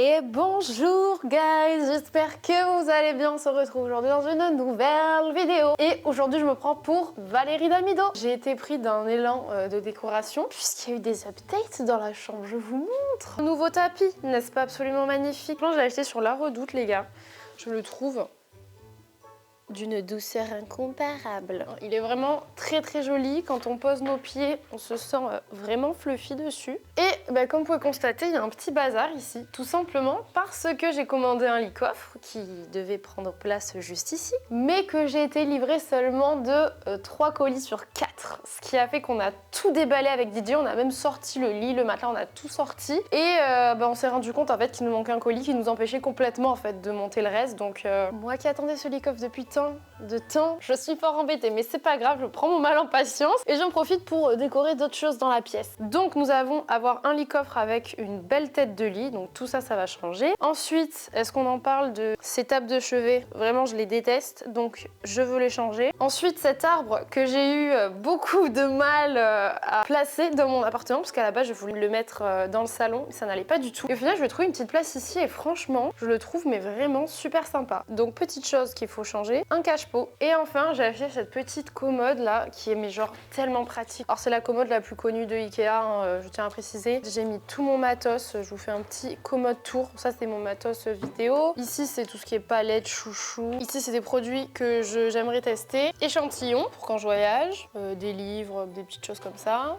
Et bonjour guys, j'espère que vous allez bien. On se retrouve aujourd'hui dans une nouvelle vidéo. Et aujourd'hui je me prends pour Valérie Damido. J'ai été pris d'un élan de décoration puisqu'il y a eu des updates dans la chambre, je vous montre. Nouveau tapis, n'est-ce pas absolument magnifique? Je l'ai acheté sur La Redoute les gars. Je le trouve d'une douceur incomparable. Il est vraiment très joli. Quand on pose nos pieds, on se sent vraiment fluffy dessus. Et comme vous pouvez constater, il y a un petit bazar ici. Tout simplement parce que j'ai commandé un lit-coffre qui devait prendre place juste ici, mais que j'ai été livrée seulement de 3 colis sur 4. Ce qui a fait qu'on a tout déballé avec Didier. On a même sorti le lit, le matelas, on a tout sorti. Et on s'est rendu compte en fait qu'il nous manquait un colis qui nous empêchait complètement en fait de monter le reste. Donc moi qui attendais ce lit-coffre depuis tant de temps, je suis fort embêtée, mais c'est pas grave, je prends mon mal en patience et j'en profite pour décorer d'autres choses dans la pièce. Donc nous allons avoir un lit-coffre avec une belle tête de lit, donc tout ça, ça va changer. Ensuite, est-ce qu'on en parle de ces tables de chevet? Vraiment, je les déteste, donc je veux les changer. Ensuite, cet arbre que j'ai eu beaucoup de mal à placer dans mon appartement, parce qu'à la base, je voulais le mettre dans le salon, ça n'allait pas du tout. Et au final, je vais trouver une petite place ici et franchement, je le trouve mais vraiment super sympa. Donc petite chose qu'il faut changer, un cache-pot. Et enfin, j'ai acheté cette petite commode là qui est mais genre tellement pratique. Alors c'est la commode la plus connue de Ikea, hein, je tiens à préciser. J'ai mis tout mon matos, je vous fais un petit commode tour. Ça c'est mon matos vidéo. Ici c'est tout ce qui est palette, chouchou. Ici c'est des produits que j'aimerais tester. Échantillons pour quand je voyage, des livres, des petites choses comme ça.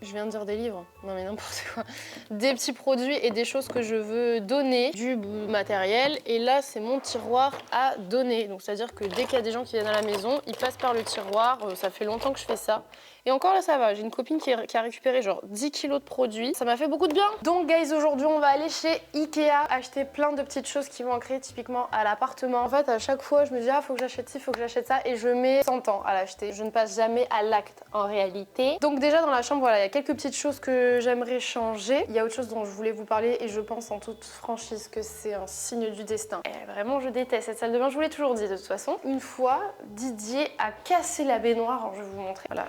Je viens de dire des livres, non mais n'importe quoi. Des petits produits et des choses que je veux donner, du matériel. Et là, c'est mon tiroir à donner. Donc, c'est-à-dire que dès qu'il y a des gens qui viennent à la maison, ils passent par le tiroir. Ça fait longtemps que je fais ça. Et encore là, ça va. J'ai une copine qui a récupéré genre 10 kilos de produits. Ça m'a fait beaucoup de bien. Donc, guys, aujourd'hui, on va aller chez Ikea acheter plein de petites choses qui vont ancrer typiquement à l'appartement. En fait, à chaque fois, je me dis, ah, faut que j'achète ci, faut que j'achète ça. Et je mets 100 ans à l'acheter. Je ne passe jamais à l'acte en réalité. Donc, déjà, dans la chambre, voilà, il y a quelques petites choses que j'aimerais changer. Il y a autre chose dont je voulais vous parler et je pense en toute franchise que c'est un signe du destin. Et vraiment, je déteste cette salle de bain. Je vous l'ai toujours dit de toute façon. Une fois, Didier a cassé la baignoire. Alors, je vais vous montrer. Voilà,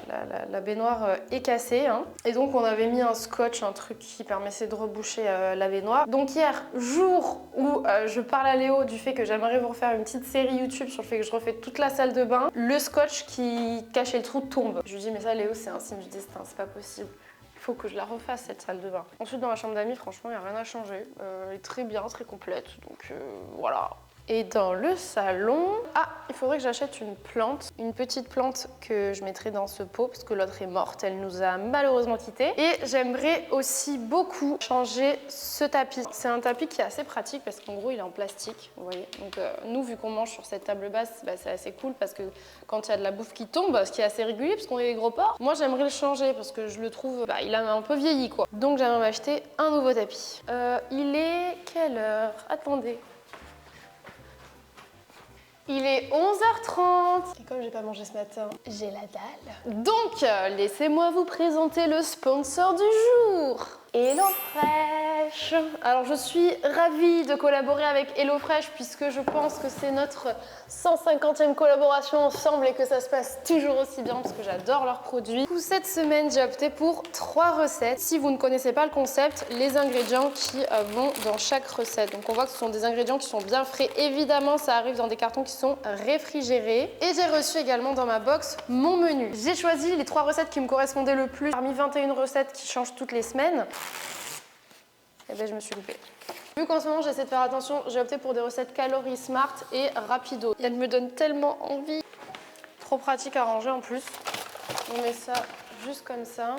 la baignoire est cassée. Hein. Et donc, on avait mis un scotch, un truc qui permettait de reboucher la baignoire. Donc, hier, jour où je parle à Léo du fait que j'aimerais vous refaire une petite série YouTube sur le fait que je refais toute la salle de bain, le scotch qui cachait le trou tombe. Je lui dis, mais ça, Léo, c'est un signe du destin, c'est pas possible. Il faut que je la refasse cette salle de bain. Ensuite dans la chambre d'amis, franchement, il n'y a rien à changer. Elle est très bien, très complète. Donc voilà. Et dans le salon, il faudrait que j'achète une plante, une petite plante que je mettrai dans ce pot parce que l'autre est morte, elle nous a malheureusement quittés. Et j'aimerais aussi beaucoup changer ce tapis. C'est un tapis qui est assez pratique parce qu'en gros il est en plastique, vous voyez. Donc nous, vu qu'on mange sur cette table basse, c'est assez cool parce que quand il y a de la bouffe qui tombe, ce qui est assez régulier parce qu'on est des gros porcs, moi j'aimerais le changer parce que je le trouve, il a un peu vieilli quoi. Donc j'aimerais m'acheter un nouveau tapis. Il est quelle heure? Attendez. Il est 11h30 et comme j'ai pas mangé ce matin, j'ai la dalle. Donc, laissez-moi vous présenter le sponsor du jour, HelloFresh. Alors, je suis ravie de collaborer avec HelloFresh puisque je pense que c'est notre 150e collaboration ensemble et que ça se passe toujours aussi bien parce que j'adore leurs produits. Pour cette semaine, j'ai opté pour 3 recettes. Si vous ne connaissez pas le concept, les ingrédients qui vont dans chaque recette. Donc, on voit que ce sont des ingrédients qui sont bien frais. Évidemment, ça arrive dans des cartons qui sont réfrigérés. Et j'ai reçu également dans ma box mon menu. J'ai choisi les 3 recettes qui me correspondaient le plus parmi 21 recettes qui changent toutes les semaines. Et je me suis loupée. Vu qu'en ce moment j'essaie de faire attention, j'ai opté pour des recettes calories smart et rapido. Elles me donnent tellement envie. Trop pratique à ranger en plus. On met ça juste comme ça.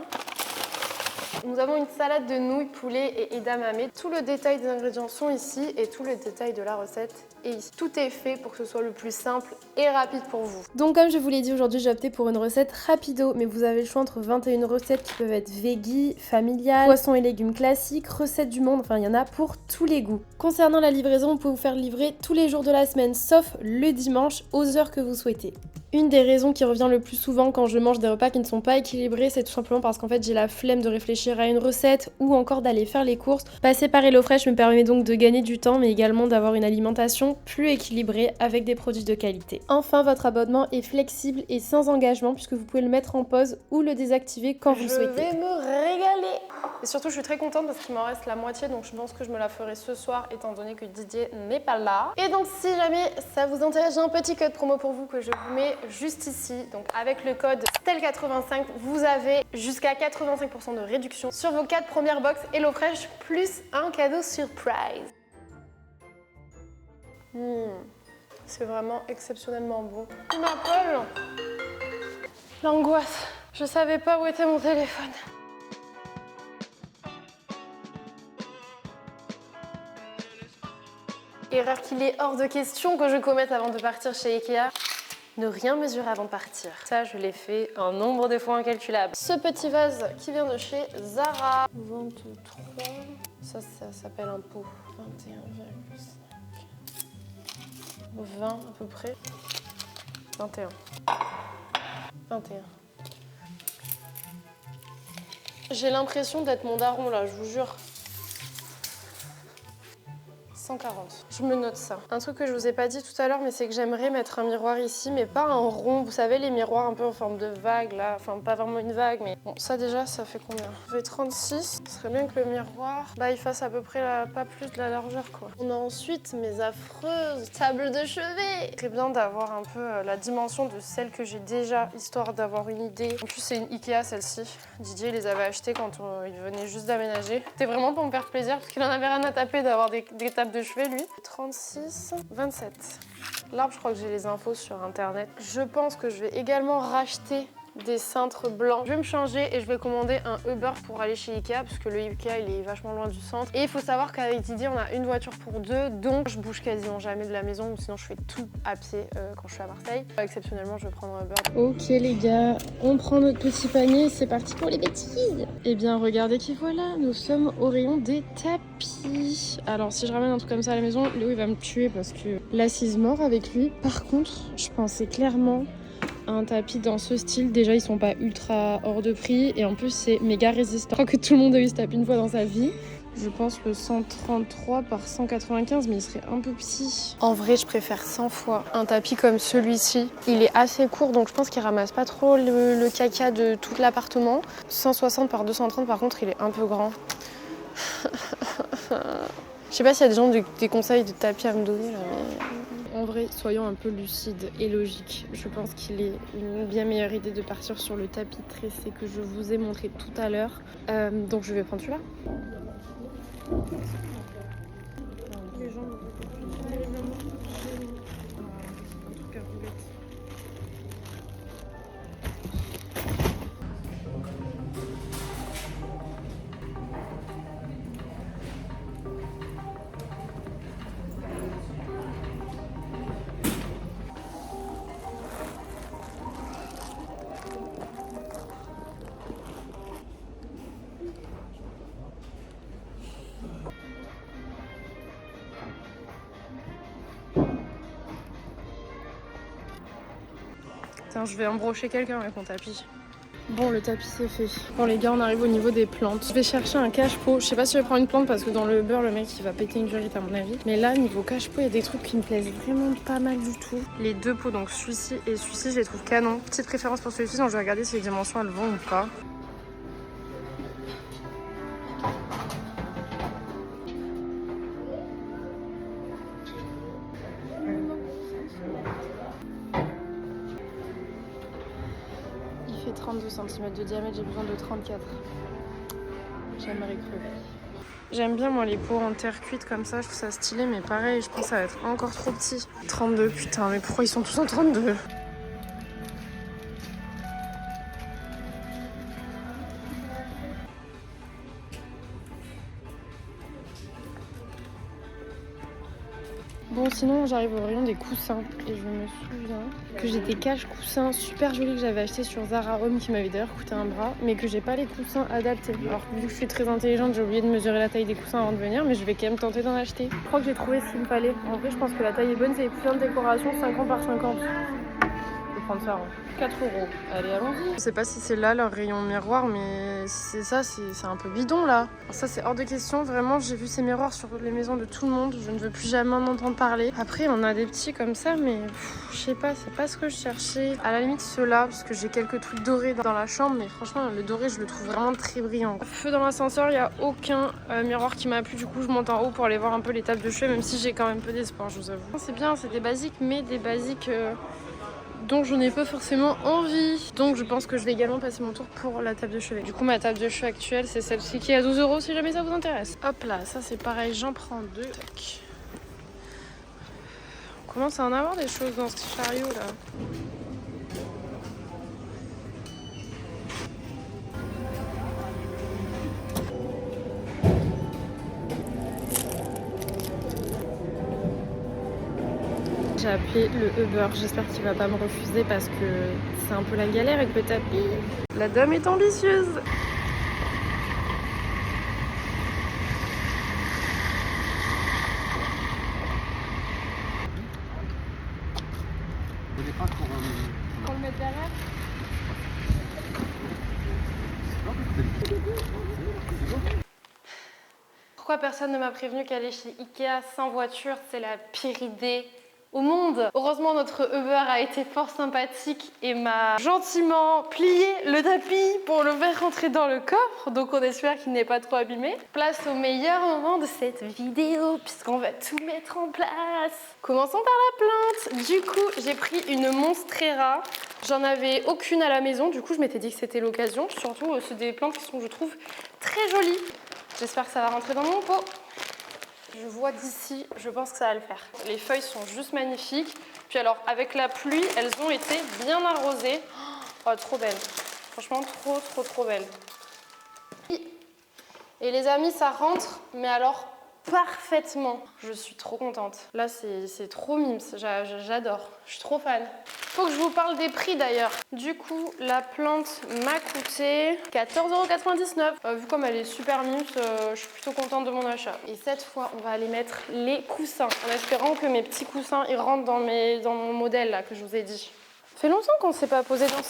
Nous avons une salade de nouilles, poulet et edamame. Tout le détail des ingrédients sont ici et tout le détail de la recette est ici. Tout est fait pour que ce soit le plus simple et rapide pour vous. Donc comme je vous l'ai dit, aujourd'hui j'ai opté pour une recette rapido, mais vous avez le choix entre 21 recettes qui peuvent être veggie, familiales, poissons et légumes classiques, recettes du monde, enfin il y en a pour tous les goûts. Concernant la livraison, vous pouvez vous faire livrer tous les jours de la semaine, sauf le dimanche, aux heures que vous souhaitez. Une des raisons qui revient le plus souvent quand je mange des repas qui ne sont pas équilibrés, c'est tout simplement parce qu'en fait j'ai la flemme de réfléchir à une recette ou encore d'aller faire les courses. Passer par HelloFresh me permet donc de gagner du temps mais également d'avoir une alimentation plus équilibrée avec des produits de qualité. Enfin, votre abonnement est flexible et sans engagement puisque vous pouvez le mettre en pause ou le désactiver quand vous le souhaitez. Je vais me régaler! Et surtout je suis très contente parce qu'il m'en reste la moitié donc je pense que je me la ferai ce soir étant donné que Didier n'est pas là. Et donc si jamais ça vous intéresse, j'ai un petit code promo pour vous que je vous mets juste ici. Donc avec le code STEL85, vous avez jusqu'à 85% de réduction sur vos 4 premières box HelloFresh plus un cadeau surprise. C'est vraiment exceptionnellement bon. Il m'appelle. L'angoisse. Je savais pas où était mon téléphone. Erreur qu'il est hors de question que je commette avant de partir chez Ikea. Ne rien mesurer avant de partir. Ça, je l'ai fait un nombre de fois incalculable. Ce petit vase qui vient de chez Zara. 23. Ça s'appelle un pot. 21,5. 20 à peu près. 21. 21. J'ai l'impression d'être mon daron là, je vous jure. 140. Je me note ça. Un truc que je vous ai pas dit tout à l'heure, mais c'est que j'aimerais mettre un miroir ici, mais pas un rond. Vous savez, les miroirs un peu en forme de vague, là. Enfin, pas vraiment une vague, mais... Bon, ça déjà, ça fait combien? Ça fait 36. Ce serait bien que le miroir, il fasse à peu près pas plus de la largeur, quoi. On a ensuite mes affreuses tables de chevet. C'est bien d'avoir un peu la dimension de celle que j'ai déjà, histoire d'avoir une idée. En plus, c'est une Ikea, celle-ci. Didier les avait achetées quand il venait juste d'aménager. C'était vraiment pour me faire plaisir, parce qu'il en avait rien à taper d'avoir des tables de chevet, lui. 36, 27. L'arbre, je crois que j'ai les infos sur internet. Je pense que je vais également racheter des cintres blancs. Je vais me changer et je vais commander un Uber pour aller chez Ikea parce que le Ikea il est vachement loin du centre. Et il faut savoir qu'avec Didier on a une voiture pour deux, donc je bouge quasiment jamais de la maison ou sinon je fais tout à pied quand je suis à Marseille. Exceptionnellement je vais prendre un Uber. Ok les gars, on prend notre petit panier, c'est parti pour les bêtises. Et bien regardez qui voilà, nous sommes au rayon des tapis. Alors si je ramène un truc comme ça à la maison, Léo il va me tuer parce que l'assise mort avec lui. Par contre, je pensais clairement un tapis dans ce style. Déjà ils sont pas ultra hors de prix et en plus c'est méga résistant. Je crois que tout le monde a eu ce tapis une fois dans sa vie. Je pense le 133 par 195 mais il serait un peu petit. En vrai je préfère 100 fois un tapis comme celui-ci. Il est assez court donc je pense qu'il ramasse pas trop le caca de tout l'appartement. 160 par 230 par contre il est un peu grand. Je sais pas s'il y a des gens des conseils de tapis à me donner là mais... En vrai, soyons un peu lucides et logiques. Je pense qu'il est une bien meilleure idée de partir sur le tapis tressé que je vous ai montré tout à l'heure. Donc je vais prendre celui-là. Tiens, je vais embrocher quelqu'un avec mon tapis. Bon, le tapis c'est fait. Bon les gars, on arrive au niveau des plantes. Je vais chercher un cache-pot. Je sais pas si je vais prendre une plante parce que dans le beurre, le mec il va péter une durite à mon avis. Mais là, niveau cache-pot, il y a des trucs qui me plaisent vraiment pas mal du tout. Les deux pots, donc celui-ci et celui-ci, je les trouve canon. Petite préférence pour celui-ci, donc je vais regarder si les dimensions elles vont ou pas. Il fait 32 cm de diamètre, j'ai besoin de 34. J'aimerais crever. J'aime bien moi les pots en terre cuite comme ça, je trouve ça stylé, mais pareil, je pense que ça va être encore trop petit. 32, putain, mais pourquoi ils sont tous en 32 ? Bon, sinon j'arrive au rayon des coussins et je me souviens que j'ai des cages coussins super jolis que j'avais achetés sur Zara Home qui m'avaient d'ailleurs coûté un bras, mais que j'ai pas les coussins adaptés. Alors vu que je suis très intelligente, j'ai oublié de mesurer la taille des coussins avant de venir, mais je vais quand même tenter d'en acheter. Je crois que j'ai trouvé ce qu'il me fallait. En vrai, je pense que la taille est bonne, c'est les coussins de décoration 50 par 50. Je vais prendre ça. 4 €. Allez, allons-y. Je sais pas si c'est là leur rayon miroir, mais si c'est ça, c'est un peu bidon là. Alors ça, c'est hors de question. Vraiment, j'ai vu ces miroirs sur les maisons de tout le monde. Je ne veux plus jamais en entendre parler. Après, on a des petits comme ça, mais je sais pas, c'est pas ce que je cherchais. À la limite, ceux-là, parce que j'ai quelques trucs dorés dans la chambre, mais franchement, le doré, je le trouve vraiment très brillant. Feu dans l'ascenseur, il n'y a aucun miroir qui m'a plu. Du coup, je monte en haut pour aller voir un peu les tables de chevet, même si j'ai quand même peu d'espoir, je vous avoue. C'est bien, c'est des basiques, mais des basiques dont je n'ai pas forcément envie. Donc, je pense que je vais également passer mon tour pour la table de chevet. Du coup, ma table de chevet actuelle, c'est celle-ci qui est à 12 € si jamais ça vous intéresse. Hop là, ça c'est pareil, j'en prends 2. Tac. On commence à en avoir des choses dans ce chariot là. J'ai appelé le Uber, j'espère qu'il va pas me refuser parce que c'est un peu la galère avec le tapis. La dame est ambitieuse. Pour le mettre derrière. Pourquoi personne ne m'a prévenu qu'aller chez Ikea sans voiture, c'est la pire idée au monde? Heureusement, notre Uber a été fort sympathique et m'a gentiment plié le tapis pour le faire rentrer dans le coffre. Donc on espère qu'il n'est pas trop abîmé. Place au meilleur moment de cette vidéo puisqu'on va tout mettre en place. Commençons par la plante. Du coup, j'ai pris une Monstera. J'en avais aucune à la maison. Du coup, je m'étais dit que c'était l'occasion. Surtout, c'est des plantes qui sont, je trouve, très jolies. J'espère que ça va rentrer dans mon pot. Je vois d'ici, je pense que ça va le faire. Les feuilles sont juste magnifiques. Puis alors, avec la pluie, elles ont été bien arrosées. Oh, trop belles. Franchement, trop belles. Et les amis, ça rentre, mais alors parfaitement. Je suis trop contente. Là, c'est trop mimes. J'adore. Je suis trop fan. Faut que je vous parle des prix d'ailleurs. Du coup, la plante m'a coûté 14,99 €. Vu comme elle est super mimes, je suis plutôt contente de mon achat. Et cette fois, on va aller mettre les coussins. En espérant que mes petits coussins ils rentrent dans mon modèle là que je vous ai dit. Ça fait longtemps qu'on ne s'est pas posé dans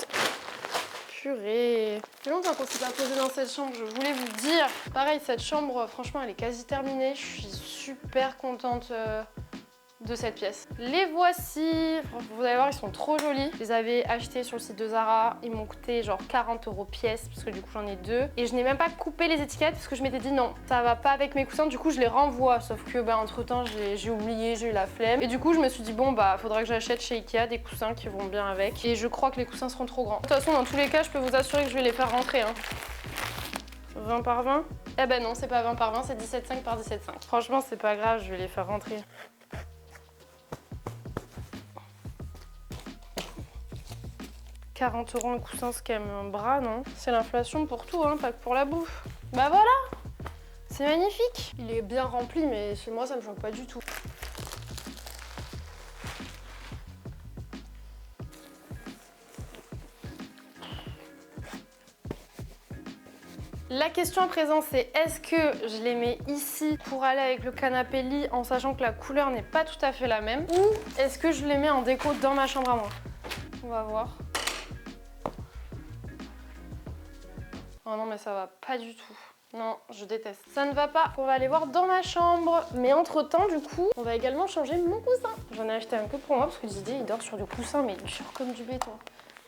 Purée. Ça fait longtemps qu'on s'est pas posé dans cette chambre, je voulais vous dire. Pareil, cette chambre, franchement, elle est quasi terminée. Je suis super contente de cette pièce. Les voici. Vous allez voir, ils sont trop jolis. Je les avais achetés sur le site de Zara. Ils m'ont coûté genre 40 € pièce parce que du coup, j'en ai 2. Et je n'ai même pas coupé les étiquettes parce que je m'étais dit non, ça va pas avec mes coussins. Du coup, je les renvoie. Sauf que entre temps, j'ai oublié, j'ai eu la flemme. Et du coup, je me suis dit bon, bah, faudra que j'achète chez Ikea des coussins qui vont bien avec. Et je crois que les coussins seront trop grands. De toute façon, dans tous les cas, je peux vous assurer que je vais les faire rentrer. 20 par 20? Eh ben non, c'est pas 20 par 20, c'est 17,5 par 17,5. Franchement, c'est pas grave, je vais les faire rentrer. « 40 € un coussin, c'est quand même un bras, non? C'est l'inflation pour tout, hein, pas que pour la bouffe. Bah voilà! C'est magnifique! Il est bien rempli, mais chez moi, ça me choque pas du tout. La question à présent, c'est est-ce que je les mets ici pour aller avec le canapé lit en sachant que la couleur n'est pas tout à fait la même, ou est-ce que je les mets en déco dans ma chambre à moi? On va voir. Oh non, mais ça va pas du tout. Non, je déteste. Ça ne va pas. On va aller voir dans ma chambre. Mais entre temps, du coup, on va également changer mon coussin. J'en ai acheté un peu pour moi parce que Didier, il dort sur du coussin, mais dur comme du béton.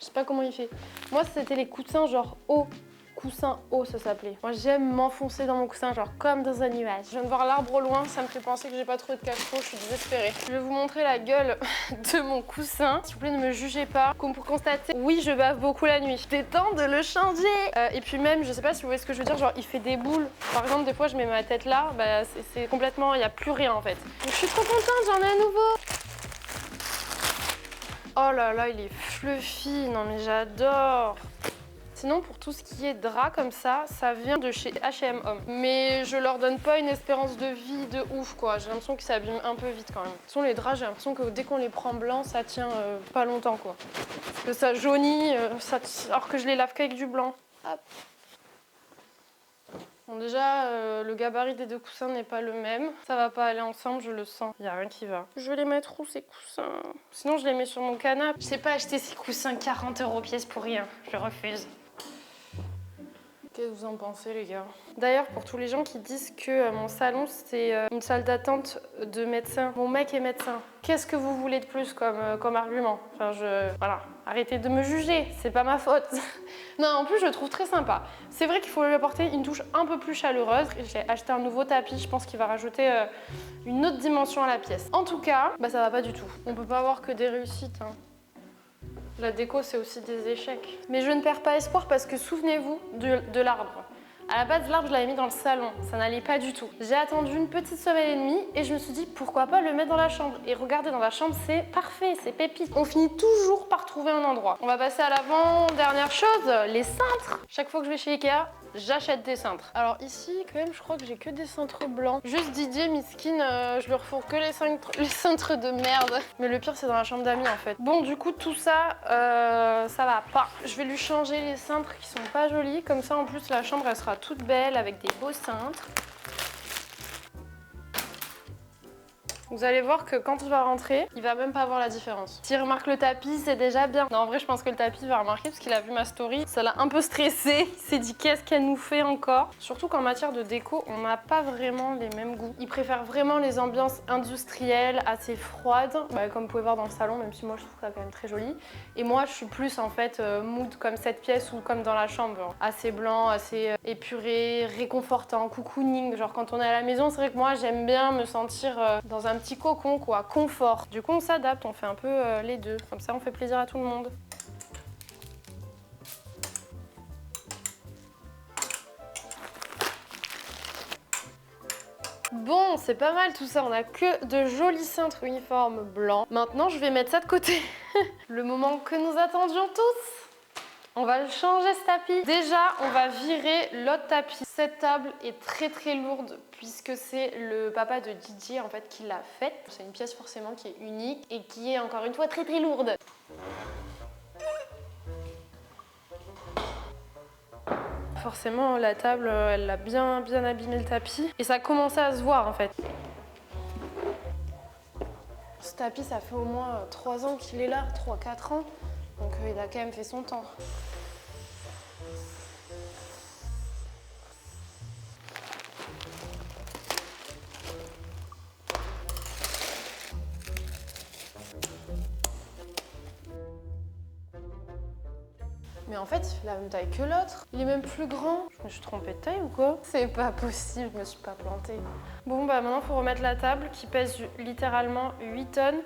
Je sais pas comment il fait. Moi, c'était les coussins genre haut. Coussin haut, ça s'appelait. Moi, j'aime m'enfoncer dans mon coussin, genre comme dans un nuage. Je viens de voir l'arbre au loin, ça me fait penser que j'ai pas trouvé de cache-pot, je suis désespérée. Je vais vous montrer la gueule de mon coussin. S'il vous plaît, ne me jugez pas. Comme pour constater, oui, je bave beaucoup la nuit. Il est temps de le changer. Et puis même, je sais pas si vous voyez ce que je veux dire, genre il fait des boules. Par exemple, des fois, je mets ma tête là, bah c'est complètement, il n'y a plus rien en fait. Donc, je suis trop contente, j'en ai un nouveau. Oh là là, il est fluffy, non mais j'adore. Sinon, pour tout ce qui est drap comme ça vient de chez H&M Home. Mais je leur donne pas une espérance de vie de ouf, quoi. J'ai l'impression qu'ils s'abîment un peu vite quand même. De toute façon, les draps, j'ai l'impression que dès qu'on les prend blancs, ça tient pas longtemps, quoi. Parce que ça jaunit, alors que je les lave qu'avec du blanc. Hop. Bon déjà, le gabarit des deux coussins n'est pas le même. Ça va pas aller ensemble, je le sens. Il y a rien qui va. Je vais les mettre où ces coussins? Sinon je les mets sur mon canapé. Je sais pas acheter ces coussins 40 € pièce pour rien. Je refuse. Qu'est-ce que vous en pensez les gars? D'ailleurs, pour tous les gens qui disent que mon salon c'est une salle d'attente de médecin, mon mec est médecin. Qu'est-ce que vous voulez de plus comme argument? Enfin, voilà, arrêtez de me juger, c'est pas ma faute. Non, en plus je le trouve très sympa. C'est vrai qu'il faut lui apporter une touche un peu plus chaleureuse. J'ai acheté un nouveau tapis, je pense qu'il va rajouter une autre dimension à la pièce. En tout cas, bah ça va pas du tout. On peut pas avoir que des réussites, hein. La déco, c'est aussi des échecs. Mais je ne perds pas espoir parce que souvenez-vous de l'arbre. À la base, l'arbre, je l'avais mis dans le salon. Ça n'allait pas du tout. J'ai attendu une petite semaine et demie et je me suis dit pourquoi pas le mettre dans la chambre. Et regardez, dans la chambre, c'est parfait, c'est pépite. On finit toujours par trouver un endroit. On va passer à l'avant-dernière chose, les cintres. Chaque fois que je vais chez Ikea, j'achète des cintres. Alors ici, quand même, je crois que j'ai que des cintres blancs. Juste Didier, miskin, je lui refourgue que les cintres de merde. Mais le pire, c'est dans la chambre d'amis, en fait. Bon, du coup, tout ça, ça va pas. Je vais lui changer les cintres qui sont pas jolis. Comme ça, en plus, la chambre, elle sera toute belle avec des beaux cintres. Vous allez voir que quand il va rentrer, il va même pas voir la différence. S'il remarque le tapis, c'est déjà bien. Non, en vrai, je pense que le tapis va remarquer parce qu'il a vu ma story. Ça l'a un peu stressé. Il s'est dit qu'est-ce qu'elle nous fait encore. Surtout qu'en matière de déco, on n'a pas vraiment les mêmes goûts. Il préfère vraiment les ambiances industrielles, assez froides, comme vous pouvez voir dans le salon, même si moi je trouve ça quand même très joli. Et moi, je suis plus en fait mood comme cette pièce ou comme dans la chambre. Assez blanc, assez épuré, réconfortant, cocooning. Genre quand on est à la maison, c'est vrai que moi j'aime bien me sentir dans un petit cocon quoi, confort. Du coup on s'adapte, on fait un peu les deux, comme ça on fait plaisir à tout le monde. Bon, c'est pas mal tout ça, on a que de jolis cintres uniformes blancs. Maintenant je vais mettre ça de côté. Le moment que nous attendions tous. On va le changer ce tapis. Déjà, on va virer l'autre tapis. Cette table est très très lourde puisque c'est le papa de Didier en fait qui l'a faite. C'est une pièce forcément qui est unique et qui est encore une fois très très lourde. Forcément, la table, elle a bien abîmé le tapis et ça a commencé à se voir en fait. Ce tapis, ça fait au moins 3 ans qu'il est là, 3-4 ans. Donc il a quand même fait son temps. Mais en fait, il a la même taille que l'autre. Il est même plus grand. Je me suis trompée de taille ou quoi? C'est pas possible, je me suis pas plantée. Bon bah maintenant, il faut remettre la table qui pèse littéralement 8 tonnes.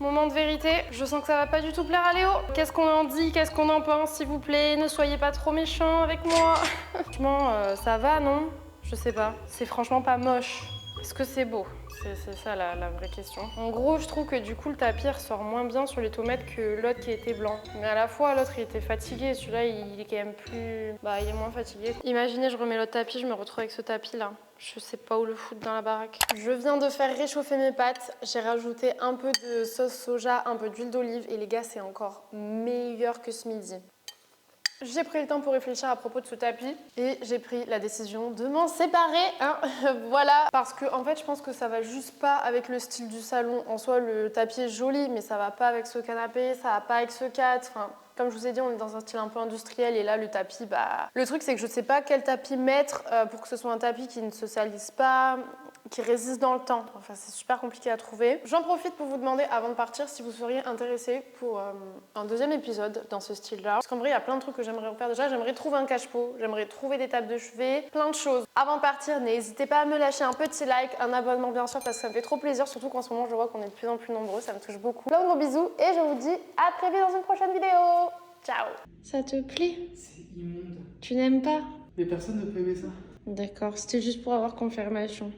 Moment de vérité, je sens que ça va pas du tout plaire à Léo. Qu'est-ce qu'on en dit? Qu'est-ce qu'on en pense, s'il vous plaît? Ne soyez pas trop méchants avec moi. Franchement, ça va, non? Je sais pas. C'est franchement pas moche. Est-ce que c'est beau? C'est ça la vraie question. En gros, je trouve que du coup, le tapis ressort moins bien sur les tomates que l'autre qui était blanc. Mais à la fois, l'autre, il était fatigué. Celui-là, il est quand même plus... Bah, il est moins fatigué. Imaginez, je remets l'autre tapis, je me retrouve avec ce tapis-là. Je sais pas où le foutre dans la baraque. Je viens de faire réchauffer mes pâtes. J'ai rajouté un peu de sauce soja, un peu d'huile d'olive. Et les gars, c'est encore meilleur que ce midi. J'ai pris le temps pour réfléchir à propos de ce tapis et j'ai pris la décision de m'en séparer. Hein. Voilà, parce que en fait, je pense que ça va juste pas avec le style du salon. En soi, le tapis est joli, mais ça va pas avec ce canapé, ça va pas avec ce cadre. Enfin, comme je vous ai dit, on est dans un style un peu industriel et là, le tapis, bah... Le truc, c'est que je sais pas quel tapis mettre pour que ce soit un tapis qui ne se salisse pas, qui résiste dans le temps. Enfin, c'est super compliqué à trouver. J'en profite pour vous demander, avant de partir, si vous seriez intéressé pour un deuxième épisode dans ce style-là. Parce qu'en vrai, il y a plein de trucs que j'aimerais refaire. Déjà, j'aimerais trouver un cache-pot, j'aimerais trouver des tables de chevet, plein de choses. Avant de partir, n'hésitez pas à me lâcher un petit like, un abonnement bien sûr, parce que ça me fait trop plaisir, surtout qu'en ce moment, je vois qu'on est de plus en plus nombreux, ça me touche beaucoup. Plein de gros bisous et je vous dis à très vite dans une prochaine vidéo. Ciao. Ça te plaît? C'est immonde. Tu n'aimes pas? Mais personne ne peut aimer ça. D'accord, c'était juste pour avoir confirmation.